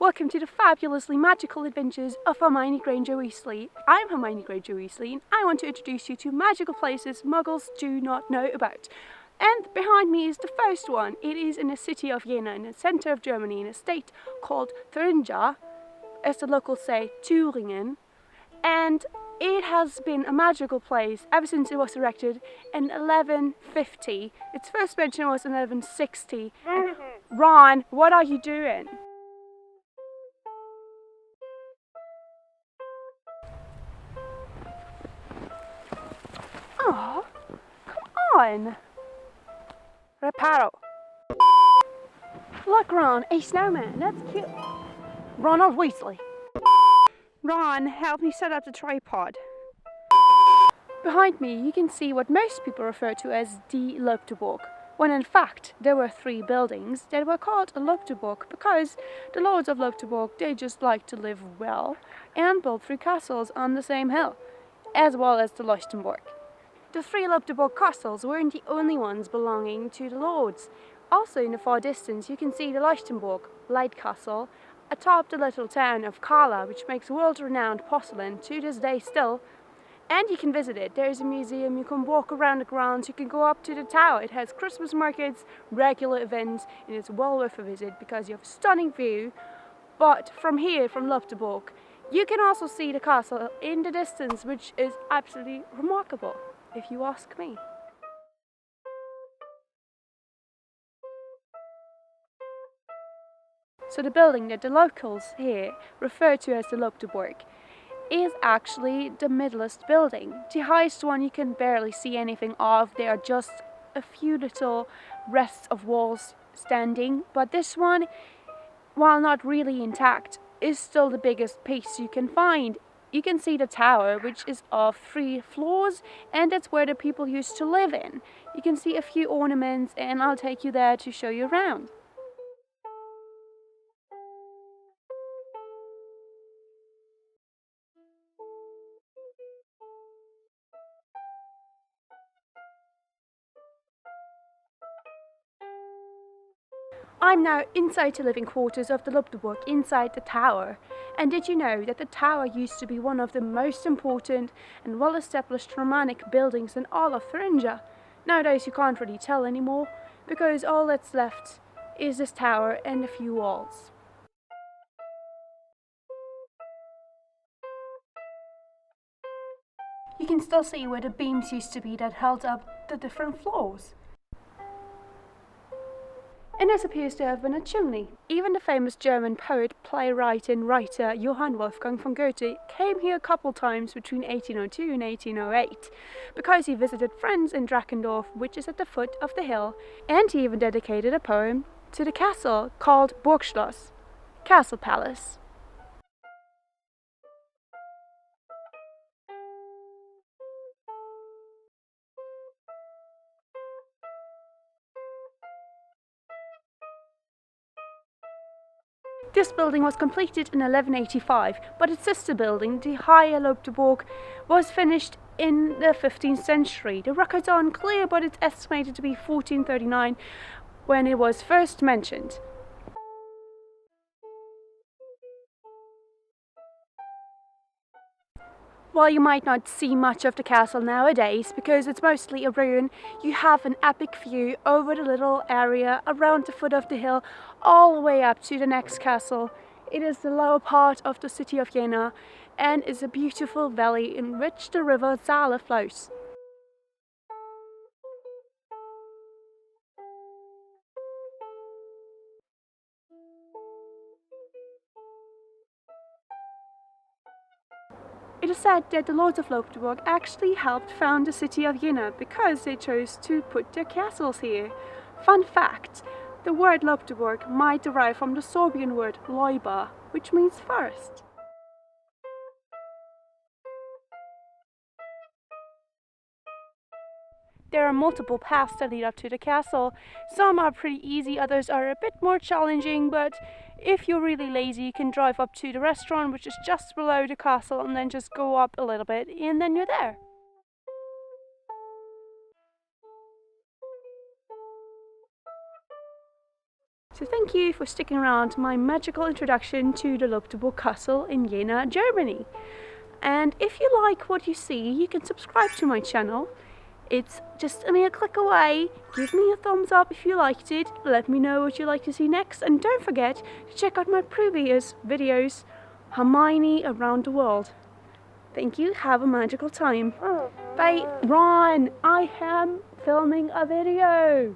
Welcome to the fabulously magical adventures of Hermione Granger Weasley. I'm Hermione Granger Weasley and I want to introduce you to magical places Muggles do not know about. And behind me is the first one. It is in the city of Jena, in the centre of Germany, in a state called Thuringia, as the locals say, Thuringen. And it has been a magical place ever since it was erected in 1150. Its first mention was in 1160. And Ron, what are you doing? Oh, come on! Reparo. Look, Ron, a snowman. That's cute. Ronald Weasley. Ron, help me set up the tripod. Behind me, you can see what most people refer to as the Lobdeburg, when in fact there were 3 buildings that were called a Lobdeburg because the lords of Lobdeburg, they just like to live well and build 3 castles on the same hill, as well as the Lobdeburg. The 3 Lobdeburg castles weren't the only ones belonging to the lords. Also in the far distance you can see the Lobdeburg Light Castle atop the little town of Kala, which makes world-renowned porcelain to this day still. And you can visit it. There's a museum, you can walk around the grounds, you can go up to the tower. It has Christmas markets, regular events, and it's well worth a visit because you have a stunning view. But from here, from Lobdeburg, you can also see the castle in the distance, which is absolutely remarkable, if you ask me. So the building that the locals here refer to as the Lobdeburg is actually the middlest building. The highest one you can barely see anything of. There are just a few little rests of walls standing, but this one, while not really intact, is still the biggest piece you can find. You can see the tower, which is of 3 floors, and that's where the people used to live in. You can see a few ornaments, and I'll take you there to show you around. I'm now inside the living quarters of the Lobdeburg, inside the tower. And did you know that the tower used to be one of the most important and well-established Romanic buildings in all of Thuringia? Nowadays you can't really tell anymore, because all that's left is this tower and a few walls. You can still see where the beams used to be that held up the different floors. And this appears to have been a chimney. Even the famous German poet, playwright and writer Johann Wolfgang von Goethe came here a couple times between 1802 and 1808 because he visited friends in Drakendorf, which is at the foot of the hill, and he even dedicated a poem to the castle called Burgschloss, Castle Palace. This building was completed in 1185, but its sister building, the Higher Lobdeburg, was finished in the 15th century. The records are unclear, but it's estimated to be 1439 when it was first mentioned. While you might not see much of the castle nowadays because it's mostly a ruin, you have an epic view over the little area around the foot of the hill all the way up to the next castle. It is the lower part of the city of Jena and is a beautiful valley in which the river Saale flows. It is said that the lords of Lobdeburg actually helped found the city of Jena because they chose to put their castles here. Fun fact, the word Lobdeburg might derive from the Sorbian word Lojba, which means forest. There are multiple paths that lead up to the castle. Some are pretty easy, others are a bit more challenging, but if you're really lazy you can drive up to the restaurant, which is just below the castle, and then just go up a little bit and then you're there. So thank you for sticking around to my magical introduction to the Lobdeburg Castle in Jena, Germany. And if you like what you see, you can subscribe to my channel. It's just a mere click away. Give me a thumbs up if you liked it. Let me know what you'd like to see next. And don't forget to check out my previous videos, Hermione Around the World. Thank you. Have a magical time. Bye. Ron, I am filming a video.